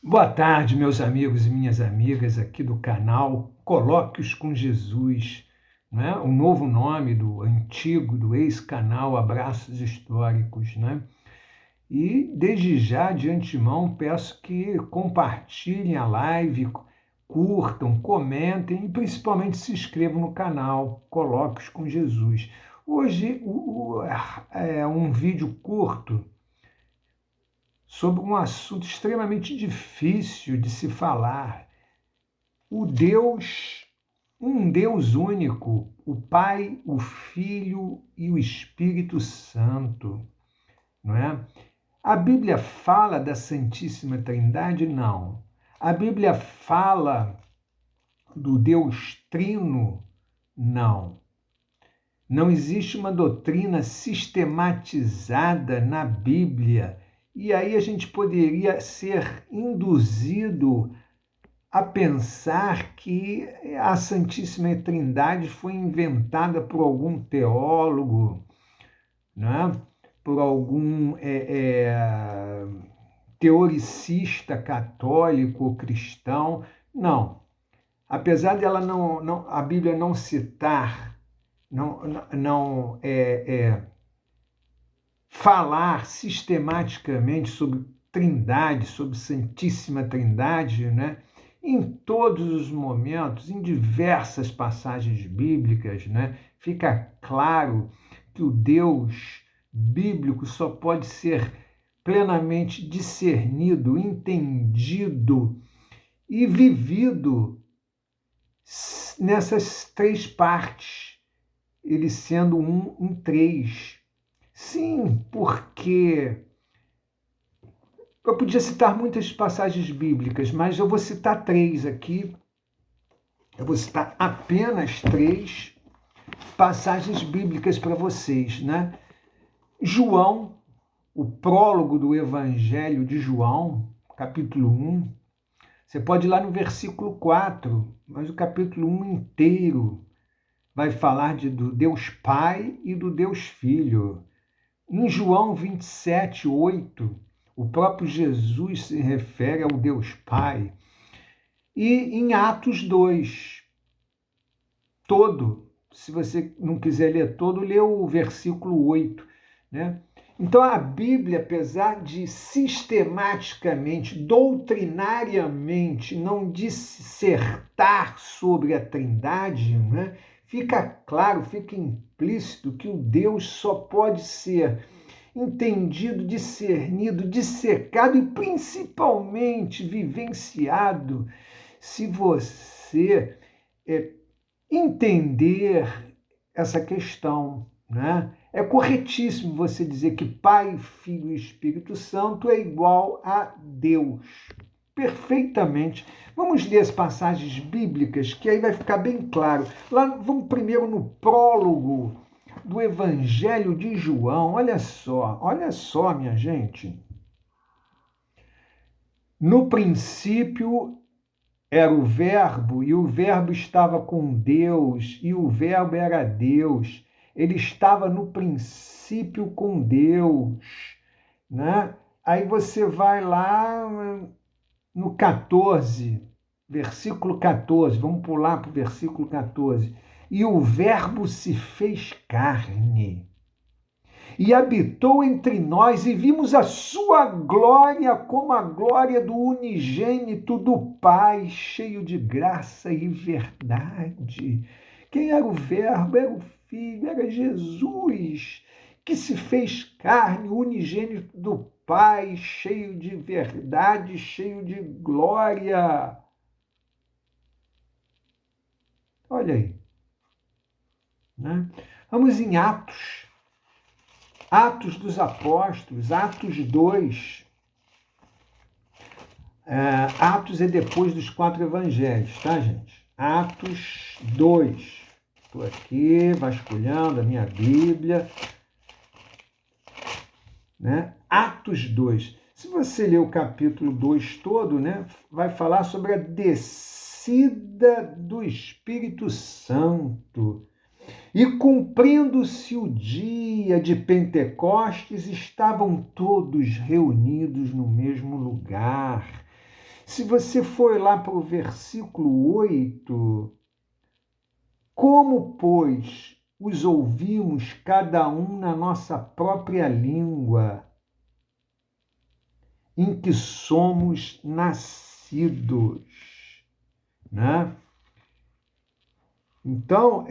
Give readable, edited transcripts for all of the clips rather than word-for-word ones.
Boa tarde, meus amigos e minhas amigas aqui do canal Colóquios com Jesus, né? O novo nome do antigo, do ex-canal Abraços Históricos, né? E desde já, de antemão, peço que compartilhem a live, curtam, comentem e principalmente se inscrevam no canal Colóquios com Jesus. Hoje é um vídeo curto sobre um assunto extremamente difícil de se falar. Um Deus único, o Pai, o Filho e o Espírito Santo, não é? A Bíblia fala da Santíssima Trindade? Não. A Bíblia fala do Deus Trino? Não. Não existe uma doutrina sistematizada na Bíblia. E aí a gente poderia ser induzido a pensar que a Santíssima Trindade foi inventada por algum teólogo, né? Por algum teoricista católico ou cristão. Não. Apesar dela a Bíblia não citar, não falar sistematicamente sobre Trindade, sobre Santíssima Trindade, né? Em todos os momentos, em diversas passagens bíblicas, né? Fica claro que o Deus bíblico só pode ser plenamente discernido, entendido e vivido nessas três partes, ele sendo um em três. Sim, porque eu podia citar muitas passagens bíblicas, mas eu vou citar três aqui. Eu vou citar apenas três passagens bíblicas para vocês, né? João, o prólogo do Evangelho de João, capítulo 1. Você pode ir lá no versículo 4, mas o capítulo 1 inteiro vai falar do Deus Pai e do Deus Filho. Em João 27, 8, o próprio Jesus se refere ao Deus Pai. E em Atos 2, todo, se você não quiser ler todo, lê o versículo 8, né? Então a Bíblia, apesar de sistematicamente, doutrinariamente, não dissertar sobre a Trindade, né? Fica claro, fica implícito que o Deus só pode ser entendido, discernido, dissecado e principalmente vivenciado se você entender essa questão, né? É corretíssimo você dizer que Pai, Filho e Espírito Santo é igual a Deus. Perfeitamente. Vamos ler as passagens bíblicas, que aí vai ficar bem claro. Lá, vamos primeiro no prólogo do Evangelho de João. Olha só, minha gente. No princípio era o Verbo, e o Verbo estava com Deus, e o Verbo era Deus. Ele estava no princípio com Deus, né? Aí você vai lá no 14, versículo 14, vamos pular para o versículo 14. E o Verbo se fez carne e habitou entre nós, e vimos a sua glória como a glória do unigênito do Pai, cheio de graça e verdade. Quem era o Verbo? Era o Filho, era Jesus, que se fez carne, o unigênito do Pai, cheio de verdade, cheio de glória. Olha aí, né? Vamos em Atos. Atos dos Apóstolos, Atos 2. Atos é depois dos 4 evangelhos, tá, gente? Atos 2. Estou aqui vasculhando a minha Bíblia, né? Atos 2. Se você ler o capítulo 2 todo, né, vai falar sobre a descida do Espírito Santo. E cumprindo-se o dia de Pentecostes, estavam todos reunidos no mesmo lugar. Se você for lá para o versículo 8, como, pois, os ouvimos cada um na nossa própria língua, em que somos nascidos, né? Então,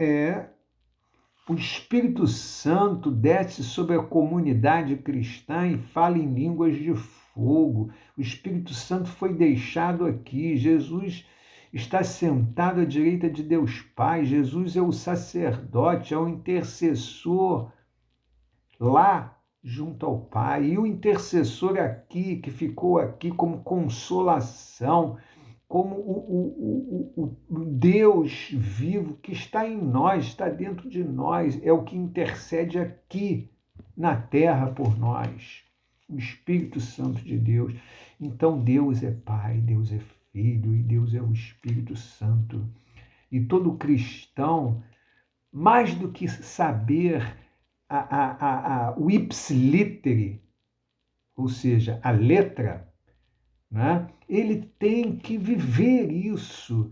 o Espírito Santo desce sobre a comunidade cristã e fala em línguas de fogo. O Espírito Santo foi deixado aqui. Jesus está sentado à direita de Deus Pai. Jesus é o sacerdote, é o intercessor lá junto ao Pai. E o intercessor aqui, que ficou aqui como consolação, como o Deus vivo que está em nós, está dentro de nós, é o que intercede aqui na terra por nós, o Espírito Santo de Deus. Então Deus é Pai, Deus é Filho e Deus é o Espírito Santo. E todo cristão, mais do que saber o ipsilítere, ou seja, a letra, né? Ele tem que viver isso,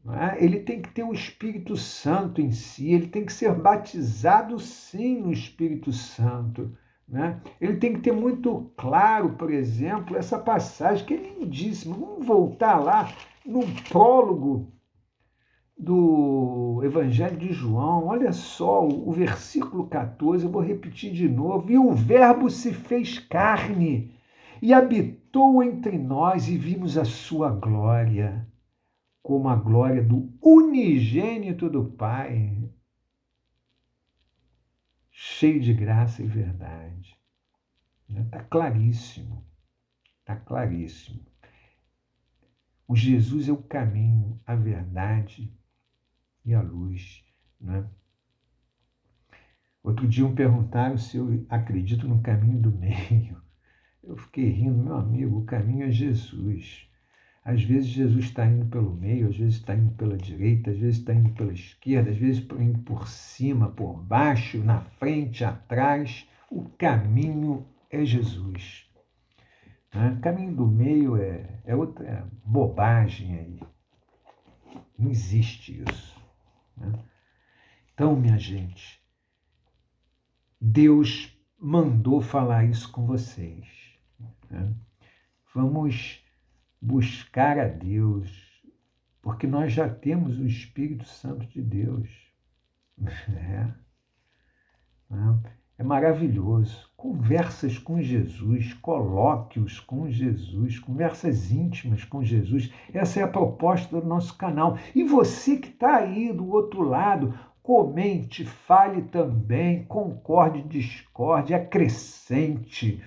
né? Ele tem que ter o Espírito Santo em si, ele tem que ser batizado sim no Espírito Santo, né? Ele tem que ter muito claro, por exemplo, essa passagem que é lindíssima. Vamos voltar lá no prólogo do Evangelho de João, olha só o versículo 14, eu vou repetir de novo. E o Verbo se fez carne e habitou entre nós, e vimos a sua glória, como a glória do unigênito do Pai, cheio de graça e verdade. Está claríssimo, está claríssimo. O Jesus é o caminho, a verdade e a luz, né? Outro dia me perguntaram se eu acredito no caminho do meio. Eu fiquei rindo, meu amigo, o caminho é Jesus. Às vezes Jesus está indo pelo meio, às vezes está indo pela direita, às vezes está indo pela esquerda, às vezes está indo por cima, por baixo, na frente, atrás. O caminho é Jesus. Né? O caminho do meio é outra bobagem aí. Não existe isso. Né? Então, minha gente, Deus mandou falar isso com vocês. Né? Vamos buscar a Deus, porque nós já temos o Espírito Santo de Deus. É maravilhoso. Conversas com Jesus, colóquios com Jesus, conversas íntimas com Jesus. Essa é a proposta do nosso canal. E você que está aí do outro lado, comente, fale também, concorde, discorde, acrescente.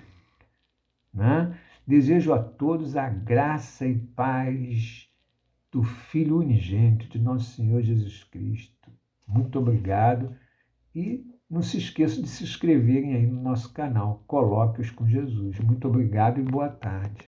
Né? Desejo a todos a graça e paz do Filho unigênito de nosso Senhor Jesus Cristo. Muito obrigado e não se esqueça de se inscreverem aí no nosso canal, Colóquios com Jesus. Muito obrigado e boa tarde.